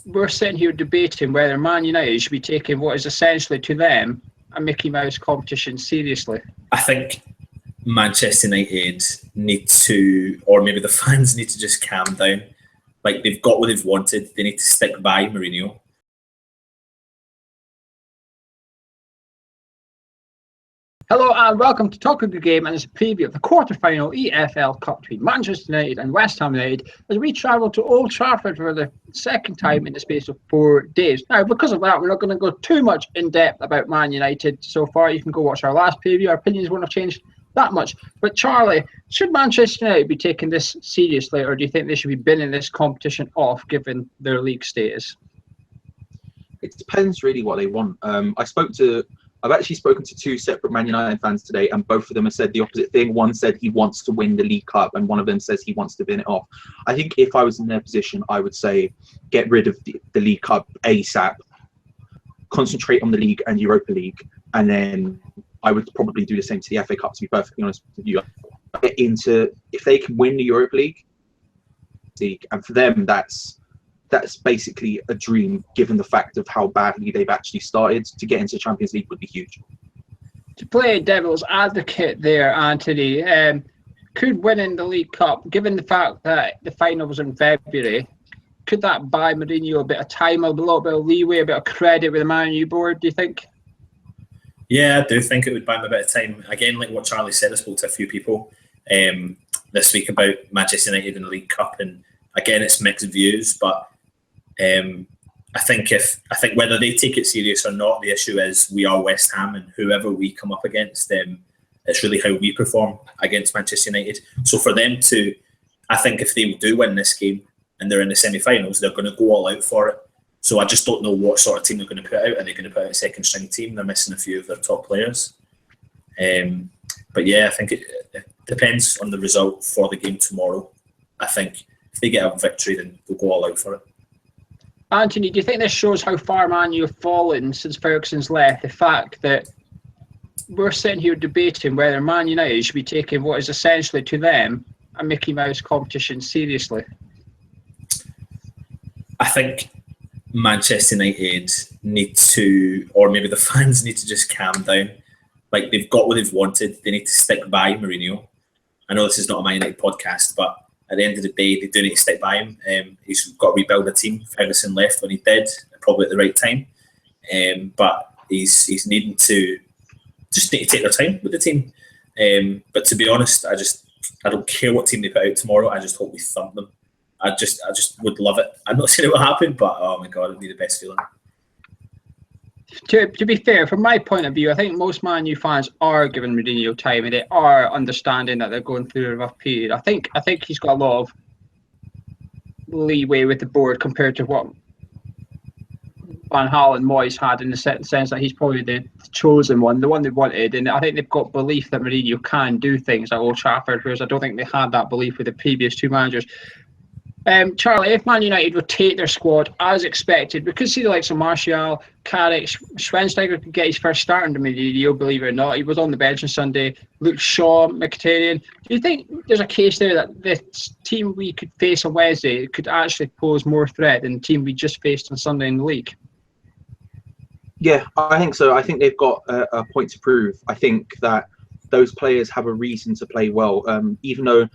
we're sitting here debating whether Man United should be taking what is essentially to them a Mickey Mouse competition seriously. I think Manchester United need to, or maybe the fans need to just calm down. Like, they've got what they've wanted. They need to stick by Mourinho. Hello and welcome to Talk of the Game, and it's a preview of the quarter-final EFL Cup between Manchester United and West Ham United as we travel to Old Trafford for the second time in the space of 4 days. Now, because of that, we're not going to go too much in depth about Man United so far. You can go watch our last preview. Our opinions won't have changed that much. But Charlie, should Manchester United be taking this seriously, or do you think they should be binning this competition off given their league status? It depends really what they want. I've actually spoken to two separate Man United fans today, and both of them have said the opposite thing. One said he wants to win the League Cup, and one of them says he wants to bin it off. I think if I was in their position, I would say get rid of the League Cup ASAP, concentrate on the League and Europa League, and then I would probably do the same to the FA Cup, to be perfectly honest with you. Get into, if they can win the Europa League, and for them that's basically a dream, given the fact of how badly they've actually started. To get into Champions League would be huge. To play devil's advocate there, Anthony, could winning the League Cup, given the fact that the final was in February, could that buy Mourinho a bit of time, a little bit of leeway, a bit of credit with the Man U board, do you think? Yeah, I do think it would buy him a bit of time. Again, like what Charlie said, I spoke to a few people this week about Manchester United in the League Cup, and again, it's mixed views, but I think whether they take it serious or not, the issue is we are West Ham, and whoever we come up against, it's really how we perform against Manchester United. So for them to, I think if they do win this game and they're in the semi-finals, they're going to go all out for it. So I just don't know what sort of team they're going to put out. Are they going to put out a second string team? They're missing a few of their top players. But yeah, I think it depends on the result for the game tomorrow. I think if they get a victory, then they'll go all out for it. Anthony, do you think this shows how far Man U have fallen since Ferguson's left? The fact that we're sitting here debating whether Man United should be taking what is essentially to them a Mickey Mouse competition seriously. I think Manchester United need to, or maybe the fans need to just calm down. Like, they've got what they've wanted. They need to stick by Mourinho. I know this is not a Man United podcast, but at the end of the day, they do need to stick by him. He's got to rebuild a team. Ferguson left when he did, probably at the right time. But he's needing to just need to take their time with the team. But to be honest, I don't care what team they put out tomorrow. I just hope we thump them. I just would love it. I'm not saying it will happen, but oh my God, it would be the best feeling. To be fair, from my point of view, I think most Man U fans are giving Mourinho time, and they are understanding that they're going through a rough period. I think he's got a lot of leeway with the board compared to what Van Gaal and Moyes had, in the sense that he's probably the chosen one, the one they wanted. And I think they've got belief that Mourinho can do things at Old Trafford, whereas I don't think they had that belief with the previous two managers. Charlie, if Man United rotate their squad as expected, we could see the likes of Martial, Carrick, Schweinsteiger could get his first start under Mourinho, believe it or not. He was on the bench on Sunday. Luke Shaw, Mkhitaryan. Do you think there's a case there that this team we could face on Wednesday could actually pose more threat than the team we just faced on Sunday in the league? Yeah, I think so. I think they've got a point to prove. I think that those players have a reason to play well, even though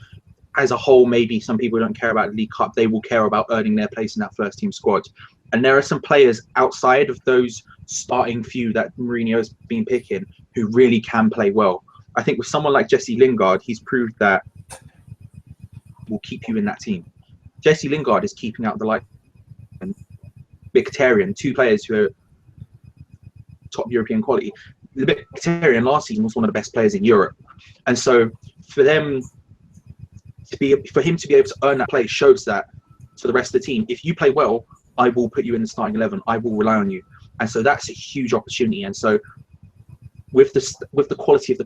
as a whole, maybe some people don't care about the League Cup. They will care about earning their place in that first team squad. And there are some players outside of those starting few that Mourinho's been picking who really can play well. I think with someone like Jesse Lingard, he's proved that will keep you in that team. Jesse Lingard is keeping out the light. And Mkhitaryan, two players who are top European quality. Mkhitaryan last season was one of the best players in Europe. And so for him to be able to earn that place shows that to the rest of the team, if you play well, I will put you in the starting 11. I will rely on you. And so that's a huge opportunity. And so with the quality of the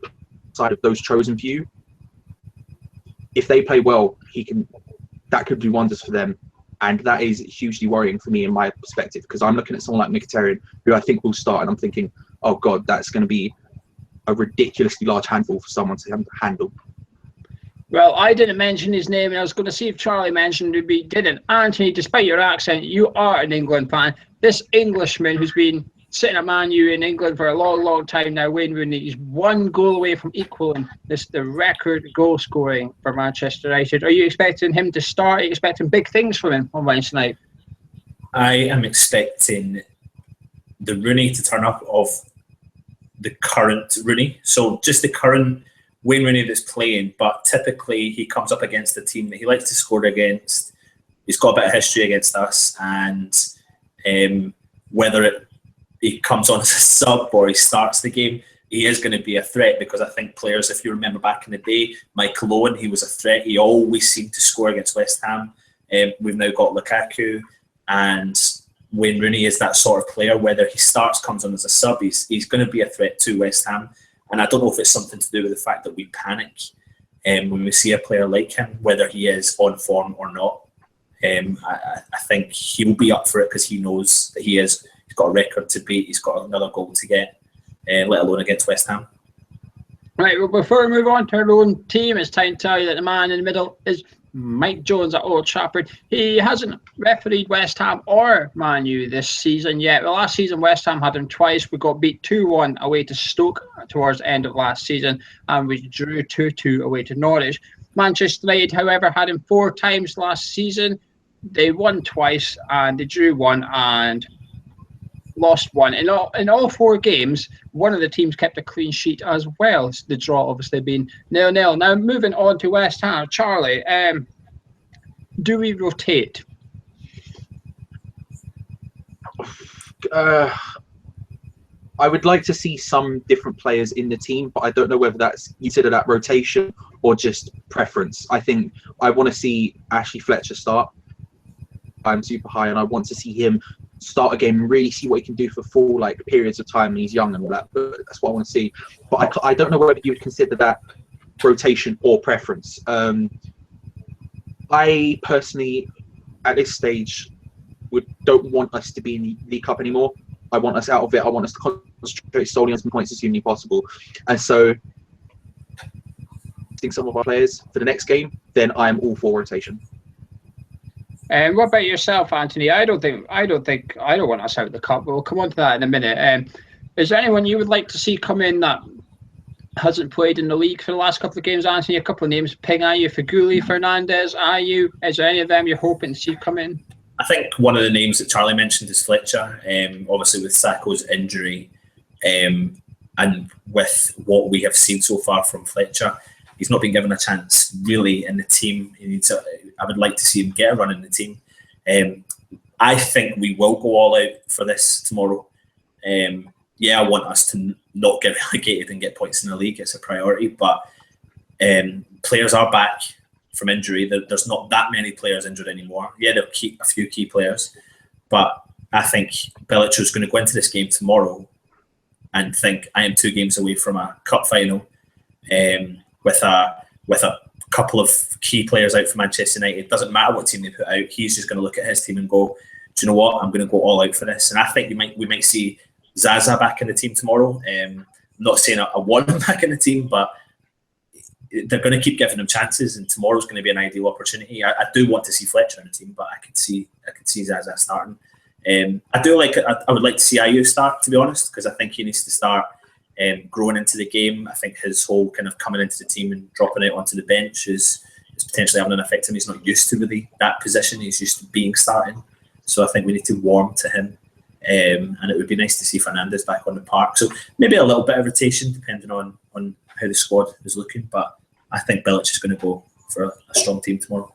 side of those chosen few, if they play well, that could do wonders for them. And that is hugely worrying for me in my perspective, because I'm looking at someone like Mkhitaryan, who I think will start, and I'm thinking, oh God, that's going to be a ridiculously large handful for someone to handle. Well, I didn't mention his name, and I was going to see if Charlie mentioned it, but he didn't. Anthony, despite your accent, you are an England fan. This Englishman who's been sitting at Man U in England for a long, long time now, Wayne Rooney, is 1 goal away from equaling the record goal scoring for Manchester United. Are you expecting him to start? Are you expecting big things from him on Wednesday night? I am expecting the Rooney to turn up of the current Rooney. So just the current Wayne Rooney that's playing, but typically he comes up against a team that he likes to score against. He's got a bit of history against us, and whether he comes on as a sub or he starts the game, he is going to be a threat, because I think players, if you remember back in the day, Michael Owen, he was a threat. He always seemed to score against West Ham. We've now got Lukaku, and Wayne Rooney is that sort of player. Whether he starts, comes on as a sub, he's going to be a threat to West Ham. And I don't know if it's something to do with the fact that we panic when we see a player like him, whether he is on form or not. I think he will be up for it because he knows that he's got a record to beat, he's got another goal to get, let alone against West Ham. Right, well, before we move on to our own team, it's time to tell you that the man in the middle is Mike Jones at Old Trafford. He hasn't refereed West Ham or Man U this season yet. Well, last season West Ham had him twice. We got beat 2-1 away to Stoke towards the end of last season, and we drew 2-2 away to Norwich. Manchester United, however, had him 4 times last season. They won twice, and they drew 1 and lost 1. In all 4 games, one of the teams kept a clean sheet as well. The draw obviously being 0-0. Now, moving on to West Ham. Charlie, do we rotate? I would like to see some different players in the team, but I don't know whether that's considered that rotation or just preference. I think I want to see Ashley Fletcher start. I'm super high, and I want to see him start a game and really see what he can do for full periods of time. And he's young and all that, but that's what I want to see. But I don't know whether you would consider that rotation or preference. I personally, at this stage, don't want us to be in the League Cup anymore. I want us out of it. I want us to concentrate solely on some points as soon as possible. And so, I think some of our players for the next game, then I am all for rotation. And what about yourself, Anthony? I don't want us out of the cup. We'll come on to that in a minute. Is there anyone you would like to see come in that hasn't played in the league for the last couple of games? Anthony, a couple of names ping at you: Faguli, Fernandez, Ayew. Is there any of them you're hoping to see come in? I think one of the names that Charlie mentioned is Fletcher. Obviously with Sakho's injury, and with what we have seen so far from Fletcher, he's not been given a chance really in the team. I would like to see him get a run in the team. I think we will go all out for this tomorrow. I want us to not get relegated and get points in the league. It's a priority, but players are back from injury. There's not that many players injured anymore. Yeah, they'll keep a few key players, but I think Bellator's going to go into this game tomorrow and think, I am 2 games away from a cup final with a couple of key players out for Manchester United. It doesn't matter what team they put out. He's just going to look at his team and go, do you know what? I'm going to go all out for this. And I think we might see Zaza back in the team tomorrow. I'm not saying I want him back in the team, but they're going to keep giving him chances, and tomorrow's going to be an ideal opportunity. I do want to see Fletcher in the team, but I could see Zaza starting. I would like to see Ayew start, to be honest, because I think he needs to start growing into the game. I think his whole kind of coming into the team and dropping out onto the bench is potentially having an effect on him. He's not used to really that position. He's used to being starting. So I think we need to warm to him. And it would be nice to see Fernandez back on the park. So maybe a little bit of rotation depending on how the squad is looking. But I think Bilic is going to go for a strong team tomorrow.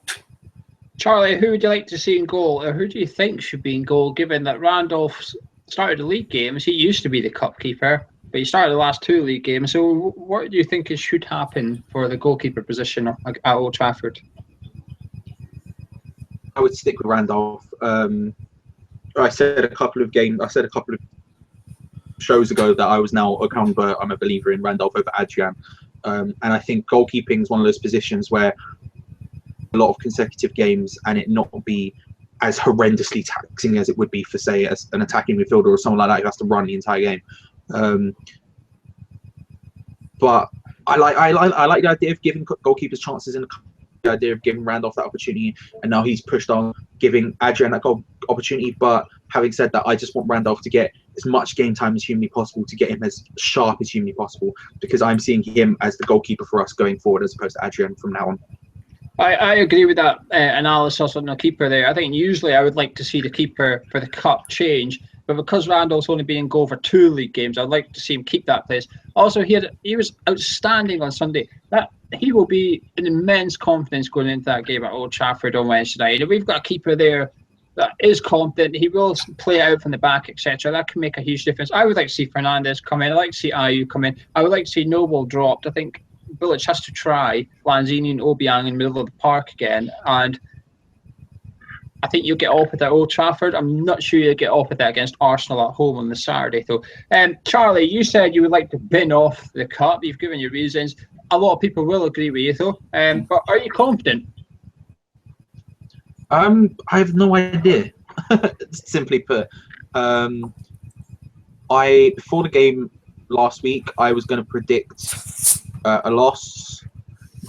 Charlie, who would you like to see in goal, or who do you think should be in goal, given that Randolph started the league games? He used to be the cup keeper, but he started the last 2 league games. So what do you think should happen for the goalkeeper position at Old Trafford? I would stick with Randolph. I said a couple of shows ago that I was now I'm a believer in Randolph over Adrian. And I think goalkeeping is one of those positions where a lot of consecutive games and it not be as horrendously taxing as it would be for, say, as an attacking midfielder or someone like that who has to run the entire game. But I like the idea of giving goalkeepers chances in the idea of giving Randolph that opportunity, and now he's pushed on giving Adrian that goal opportunity. But having said that, I just want Randolph to get as much game time as humanly possible, to get him as sharp as humanly possible, because I'm seeing him as the goalkeeper for us going forward as opposed to Adrian from now on. I agree with that analysis on the keeper there. I think usually I would like to see the keeper for the cup change, but because Randall's only been in goal for 2 league games, I'd like to see him keep that place. Also, he was outstanding on Sunday. That he will be in immense confidence going into that game at Old Trafford on Wednesday night. If we've got a keeper there that is confident, he will play out from the back, etc. That can make a huge difference. I would like to see Fernandes come in. I'd like to see Ayew come in. I would like to see Noble dropped. I think Bilic has to try Lanzini and Obiang in the middle of the park again, and I think you'll get off with that Old Trafford. I'm not sure you'll get off with that against Arsenal at home on the Saturday, though. Charlie, you said you would like to bin off the cup. You've given your reasons. A lot of people will agree with you, though. But are you confident? I have no idea. Simply put, before the game last week, I was going to predict a loss.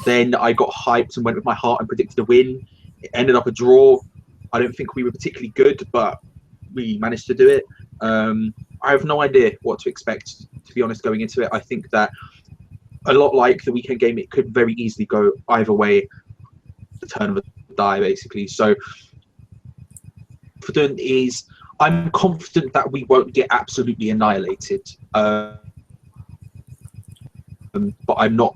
Then I got hyped and went with my heart and predicted a win. It ended up a draw. I don't think we were particularly good, but we managed to do it. I have no idea what to expect, to be honest, going into it. I think that a lot like the weekend game, it could very easily go either way, the turn of a die, basically. So, confident is, I'm confident that we won't get absolutely annihilated. But I'm not.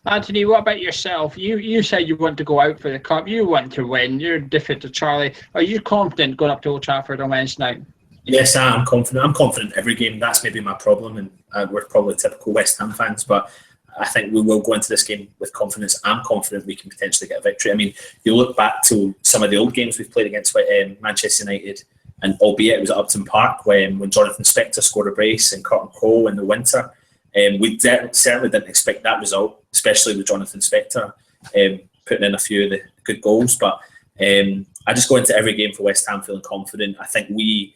Anthony, what about yourself? You said you want to go out for the cup. You want to win. You're different to Charlie. Are you confident going up to Old Trafford on Wednesday night? Yes, I'm confident. I'm confident every game. That's maybe my problem, and we're probably typical West Ham fans, but I think we will go into this game with confidence. I'm confident we can potentially get a victory. I mean, you look back to some of the old games we've played against Manchester United, and albeit it was at Upton Park when Jonathan Spector scored a brace and Curtin Cole in the winter. We certainly didn't expect that result, especially with Jonathan Spector putting in a few of the good goals. But I just go into every game for West Ham feeling confident. I think we,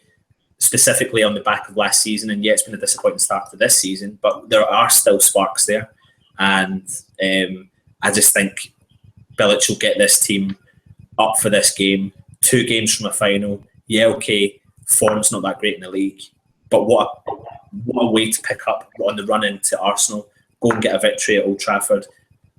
specifically on the back of last season, and yeah, it's been a disappointing start to this season, but there are still sparks there. And I just think Bilic will get this team up for this game. 2 games from a final. Yeah, okay, form's not that great in the league, but what a way to pick up on the run into Arsenal, go and get a victory at Old Trafford,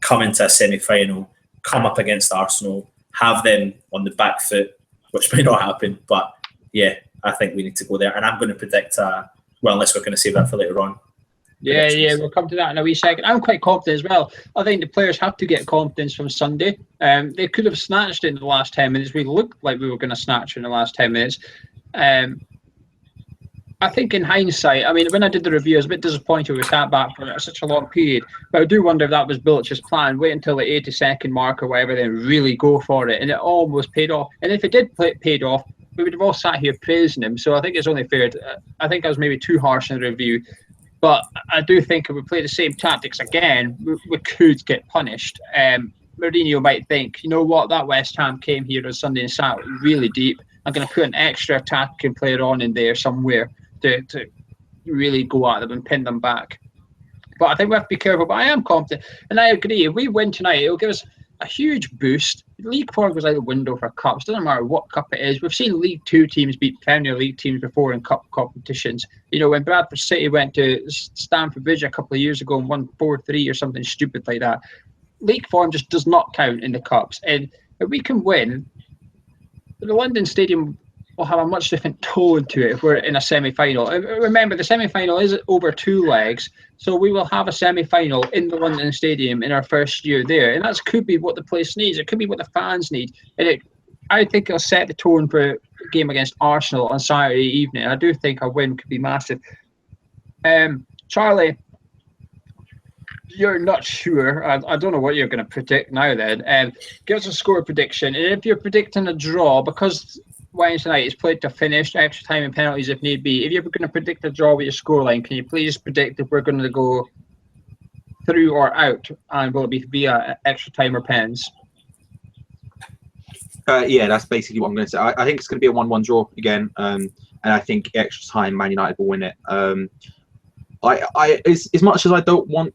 come into a semi-final, come up against Arsenal, have them on the back foot, which may not happen, but yeah, I think we need to go there. And I'm going to predict, unless we're going to save that for later on. Yeah, we'll come to that in a wee second. I'm quite confident as well. I think the players have to get confidence from Sunday. They could have snatched it in the last 10 minutes. We looked like we were going to snatch it in the last 10 minutes. I think in hindsight, I mean, when I did the review, I was a bit disappointed with that back for such a long period. But I do wonder if that was Bilic's plan. Wait until the 82nd mark or whatever, then really go for it. And it almost paid off. And if it did paid off, we would have all sat here praising him. So I think it's only fair. I think I was maybe too harsh in the review. But I do think if we play the same tactics again, we could get punished. Mourinho might think, you know what, that West Ham came here on Sunday and sat really deep. I'm going to put an extra attacking player on in there somewhere to really go at them and pin them back. But I think we have to be careful. But I am confident. And I agree, if we win tonight, it'll give us a huge boost. League 4 goes out the window for cups. Doesn't matter what cup it is. We've seen League 2 teams beat Premier League teams before in cup competitions. You know, when Bradford City went to Stamford Bridge a couple of years ago and won 4-3 or something stupid like that, League form just does not count in the cups. And if we can win, the London Stadium will have a much different tone to it if we're in a semi-final. Remember, the semi-final is over 2 legs, so we will have a semi-final in the London Stadium in our first year there, and that could be what the place needs. It could be what the fans need, and I think it'll set the tone for a game against Arsenal on Saturday evening. I do think a win could be massive. Charlie, you're not sure. I don't know what you're going to predict now then. Give us a score prediction, and if you're predicting a draw, because Wednesday night is played to finish, extra time and penalties if need be. If you're going to predict a draw with your scoreline, can you please predict if we're going to go through or out, and will it be via extra time or pens? Yeah, that's basically what I'm going to say. I think it's going to be a 1-1 draw again, and I think extra time Man United will win it. As much as I don't want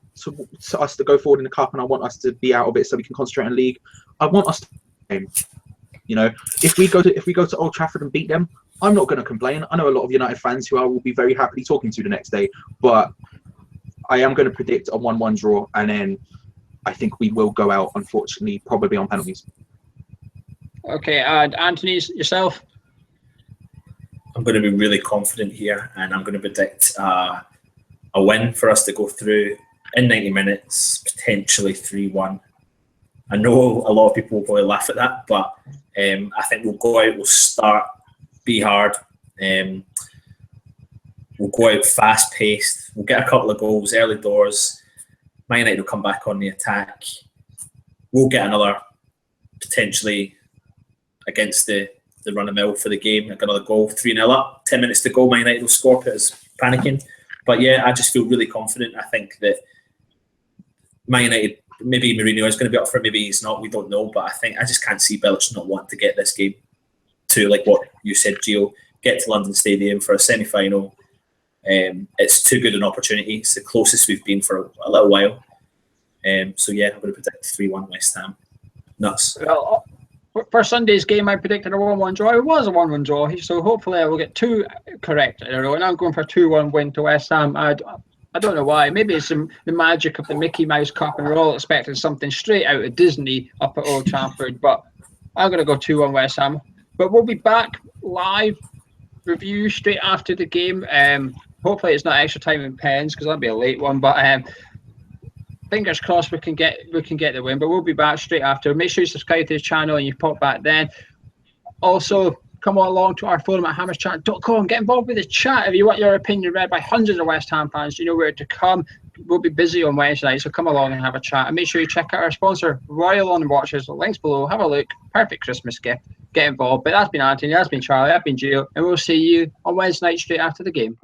us to go forward in the cup, and I want us to be out of it so we can concentrate on league, I want us to game. You know, if we go to Old Trafford and beat them, I'm not going to complain. I know a lot of United fans who I will be very happily talking to the next day, but I am going to predict a 1-1 draw, and then I think we will go out, unfortunately, probably on penalties. Okay, and Anthony, yourself? I'm going to be really confident here, and I'm going to predict a win for us to go through in 90 minutes, potentially 3-1. I know a lot of people will probably laugh at that, but I think we'll go out, we'll start, be hard, we'll go out fast-paced, we'll get a couple of goals early doors, Man United will come back on the attack, we'll get another, potentially, against the run-of-mill for the game, like another goal, 3-0 up, 10 minutes to go, Man United will score, put us panicking. But yeah, I just feel really confident. I think that Man United, maybe Mourinho is going to be up for it, maybe he's not, we don't know, but I just can't see Bilic not wanting to get this game to, like what you said, Gio, get to London Stadium for a semi-final. It's too good an opportunity. It's the closest we've been for a little while. So yeah, I'm going to predict 3-1 West Ham. Nuts. Well, for Sunday's game, I predicted a 1-1 draw. It was a 1-1 draw, so hopefully I will get 2 correct in a row. And I'm going for a 2-1 win to West Ham. I don't know why. Maybe it's the magic of the Mickey Mouse Cup, and we're all expecting something straight out of Disney up at Old Trafford. But I'm going to go 2-1 West Ham. But we'll be back live review straight after the game. Hopefully it's not extra time in pens, because that'd be a late one. But fingers crossed we can get the win. But we'll be back straight after. Make sure you subscribe to the channel and you pop back then. Also, come along to our forum at hammerschat.com. Get involved with the chat. If you want your opinion read by hundreds of West Ham fans, you know where to come. We'll be busy on Wednesday night, so come along and have a chat. And make sure you check out our sponsor, Royal On Watches. Links below. Have a look. Perfect Christmas gift. Get involved. But that's been Anthony, that's been Charlie, I've been Gio, and we'll see you on Wednesday night straight after the game.